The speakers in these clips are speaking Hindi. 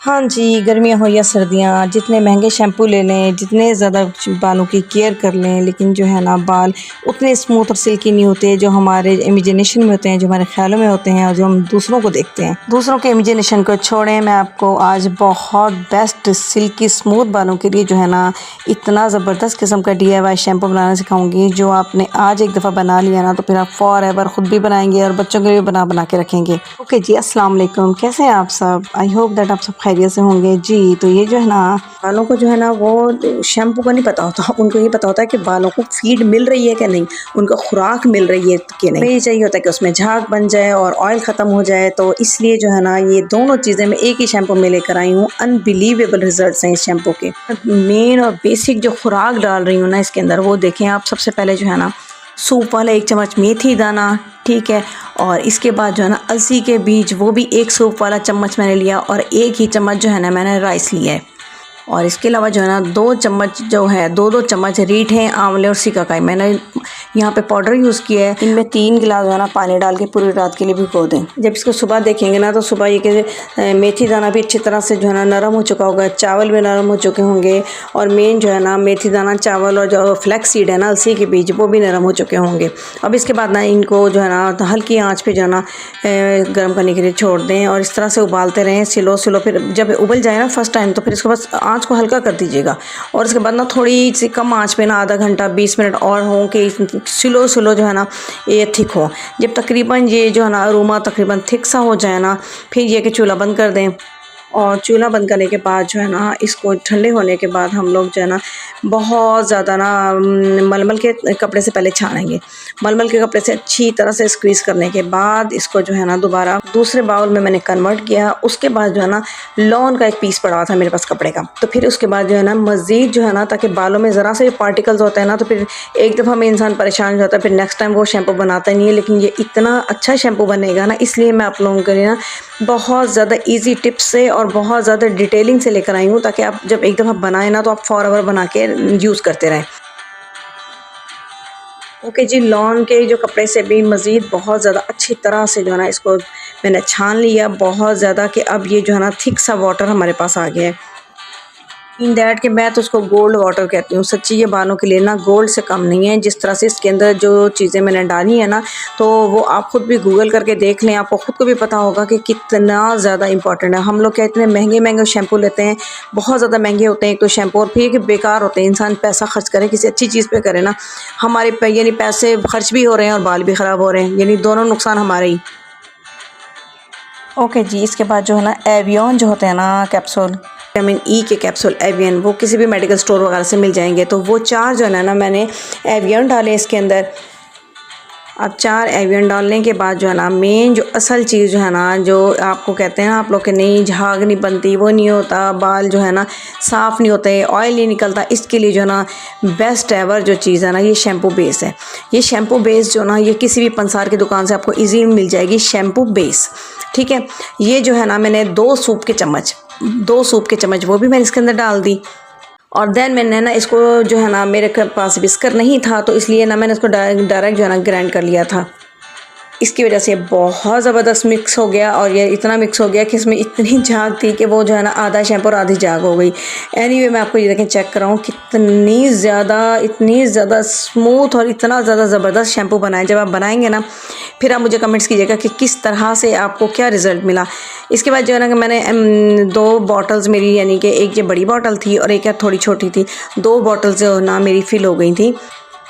हाँ जी, गर्मियाँ हो या सर्दियाँ, जितने महँगे शैम्पू ले लें, जितने ज़्यादा बालों की केयर कर लें, लेकिन जो है ना बाल उतने स्मूथ और सिल्की नहीं होते जो हमारे इमेजिनेशन में होते हैं, जो हमारे ख़्यालों में होते हैं और जो हम दूसरों को देखते हैं। दूसरों के इमेजिनेशन को छोड़ें, मैं आपको आज बहुत बेस्ट सिल्की स्मूथ बालों के लिए जो है ना इतना ज़बरदस्त किस्म का DIY शैम्पू बनाना सिखाऊँगी, जो आपने आज एक दफ़ा बना लिया ना तो फिर आप फॉरएवर खुद भी बनाएँगे और बच्चों के लिए भी बना के रखेंगे। ओके जी, अस्सलाम वालेकुम, कैसे हैं आप सब? आई होप दैट आप सब खैरियत से होंगे। जी, तो ये जो है ना बालों को जो है ना वो शैम्पू का नहीं पता होता, उनको ये पता होता है कि बालों को फीड मिल रही है कि नहीं, उनको खुराक मिल रही है कि नहीं। ये चाहिए होता है कि उसमें झाग बन जाए और ऑयल ख़त्म हो जाए, तो इसलिए जो है ना ये दोनों चीज़ें मैं एक ही शैम्पू में लेकर आई हूँ। अनबिलीवेबल रिजल्ट्स हैं इस शैम्पू के। मेन और बेसिक जो खुराक डाल रही हूँ ना इसके अंदर, वो देखें आप। सबसे पहले जो है ना सूप वाला 1 चम्मच मेथी दाना, ठीक है। और इसके बाद जो है ना अलसी के बीज, वो भी 1 सूप वाला चम्मच मैंने लिया, और 1 ही चम्मच जो है ना मैंने राइस लिया है। और इसके अलावा जो है ना 2 चम्मच जो है 2-2 चम्मच रीठे, आंवले और सिकाकाई मैंने यहाँ पे पाउडर यूज़ किया है। इनमें 3 गिलास जो है ना पानी डाल के पूरी रात के लिए भिगो दें। जब इसको सुबह देखेंगे ना तो सुबह ये कि मेथी दाना भी अच्छी तरह से जो है ना नरम हो चुका होगा, चावल भी नरम हो चुके होंगे, और मेन जो है ना मेथी दाना, चावल और जो फ्लैक्स सीड है ना अलसी के बीज, वो भी नरम हो चुके होंगे। अब इसके बाद ना इनको जो है ना हल्की आँच पे जो है ना गर्म करने के लिए छोड़ दें, और इस तरह से उबालते रहें स्लो स्लो। फिर जब उबल जाए ना फर्स्ट टाइम, तो फिर इसको बस आँच को हल्का कर दीजिएगा, और उसके बाद ना थोड़ी सी कम आँच पे ना आधा घंटा 20 मिनट और हों कि स्लो स्लो जो है ना ये थिक हो। जब तकरीबन ये जो है ना अरोमा तकरीबन थिक सा हो जाए ना, फिर ये कि चूल्हा बंद कर दें। और चूल्हा बंद करने के बाद जो है ना इसको ठंडे होने के बाद हम लोग जो है ना बहुत ज़्यादा ना मलमल के कपड़े से पहले छानेंगे। मलमल के कपड़े से अच्छी तरह से स्क्वीज़ करने के बाद इसको जो है ना दोबारा दूसरे बाउल में मैंने कन्वर्ट किया। उसके बाद जो है ना लॉन का एक पीस पड़ा था मेरे पास कपड़े का, तो फिर उसके बाद जो है ना मज़ीद जो है ना, ताकि बालों में ज़रा से पार्टिकल्स होते हैं ना, तो फिर एक दफ़ा में इंसान परेशान हो जाता है, फिर नेक्स्ट टाइम वो शैम्पू बनाता नहीं है। लेकिन ये इतना अच्छा शैम्पू बनेगा ना, इसलिए मैं आप लोगों के लिए ना बहुत ज़्यादा ईजी टिप्स से और बहुत ज़्यादा डिटेलिंग से लेकर आई हूँ, ताकि आप जब एक दफ़ा बनाएं ना तो आप फॉरएवर बना के यूज़ करते रहें। ओके जी, लॉन के जो कपड़े से भी मज़ीद बहुत ज़्यादा अच्छी तरह से जो है ना इसको मैंने छान लिया बहुत ज़्यादा, कि अब ये जो है ना थिक सा वाटर हमारे पास आ गया है। इन दैट कि मैं तो उसको गोल्ड वाटर कहती हूँ। सच्ची ये बालों के लिए ना गोल्ड से कम नहीं है। जिस तरह से इसके अंदर जो चीज़ें मैंने डाली है ना, तो वो आप खुद भी गूगल करके देख लें, आपको खुद को भी पता होगा कि कितना ज़्यादा इंपॉर्टेंट है। हम लोग क्या इतने महंगे महंगे शैम्पू लेते हैं, बहुत ज़्यादा महंगे होते हैं एक तो शैम्पू, और फिर कि बेकार होते हैं। इंसान पैसा खर्च करे किसी अच्छी चीज़ पे करे ना, हमारे यानी पैसे खर्च भी हो रहे हैं और बाल भी ख़राब हो रहे हैं, यानी दोनों नुकसान हमारे ही। ओके जी, इसके बाद जो है ना एवियन जो होते हैं ना कैप्सूल, विटामिन ई के कैप्सूल एवियन, वो किसी भी मेडिकल स्टोर वगैरह से मिल जाएंगे। तो वो 4 जो है ना मैंने एवियन डाले इसके अंदर। अब 4 एवियन डालने के बाद जो है ना मेन जो असल चीज़ जो है ना, जो आपको कहते हैं ना आप लोग के नहीं झाग नहीं बनती, वो नहीं होता, बाल जो है ना साफ़ नहीं होते, ऑयल नहीं निकलता, इसके लिए जो है ना बेस्ट एवर जो चीज़ है ना ये शैम्पू बेस है। ये शैम्पू बेस जो ना ये किसी भी पंसार की दुकान से आपको ईजी मिल जाएगी, शैम्पू बेस, ठीक है। ये जो है ना मैंने 2 सूप के चम्मच वो भी मैंने इसके अंदर डाल दी। और देन मैंने ना इसको जो है ना मेरे पास विस्कर नहीं था, तो इसलिए ना मैंने इसको डायरेक्ट जो है ना ग्राइंड कर लिया था। इसकी वजह से बहुत ज़बरदस्त मिक्स हो गया, और ये इतना मिक्स हो गया कि इसमें इतनी झाग थी कि वो जो है ना आधा शैम्पू और आधी झाग हो गई। एनीवे मैं आपको ये देखें चेक कराऊँ इतनी ज़्यादा स्मूथ और इतना ज़्यादा ज़बरदस्त शैम्पू बनाए। जब आप बनाएंगे ना फिर आप मुझे कमेंट्स कीजिएगा कि किस तरह से आपको क्या रिज़ल्ट मिला। इसके बाद जो है ना मैंने 2 बॉटल्स मेरी, यानी कि एक ये बड़ी बॉटल थी और एक थोड़ी छोटी थी, 2 बॉटल्स जो ना मेरी फिल हो गई थी।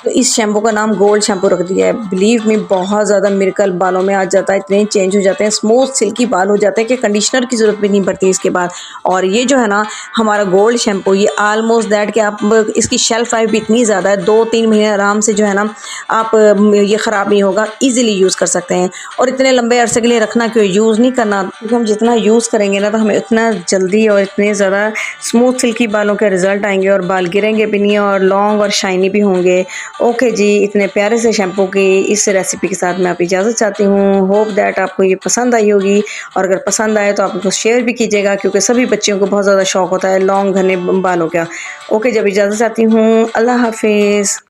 तो इस शैम्पू का नाम गोल्ड शैम्पू रख दिया है। बिलीव मी बहुत ज़्यादा मिरेकल बालों में आ जाता है, इतने चेंज हो जाते हैं, स्मूथ सिल्की बाल हो जाते हैं कि कंडीशनर की ज़रूरत भी नहीं पड़ती इसके बाद। और ये जो है ना हमारा गोल्ड शैम्पू, ये आलमोस्ट दैट कि आप इसकी शेल्फ़ लाइफ भी इतनी ज़्यादा है, 2-3 महीने आराम से जो है ना आप ये ख़राब नहीं होगा, ईज़िली यूज़ कर सकते हैं। और इतने लंबे अरसे के लिए रखना क्यों, यूज़ नहीं करना, क्योंकि हम जितना यूज़ करेंगे ना तो हमें उतना जल्दी और इतने ज़्यादा स्मूथ सिल्की बालों के रिज़ल्ट आएंगे, और बाल गिरेंगे भी नहीं और लॉन्ग और शाइनी भी होंगे। ओके जी, इतने प्यारे से शैम्पू की इस रेसिपी के साथ मैं आप इजाज़त चाहती हूँ। होप दैट आपको ये पसंद आई होगी, और अगर पसंद आए तो आप उसको शेयर भी कीजिएगा, क्योंकि सभी बच्चियों को बहुत ज़्यादा शौक़ होता है लॉन्ग घने बालों का। ओके, जब इजाज़त चाहती हूँ, अल्लाह हाफिज़।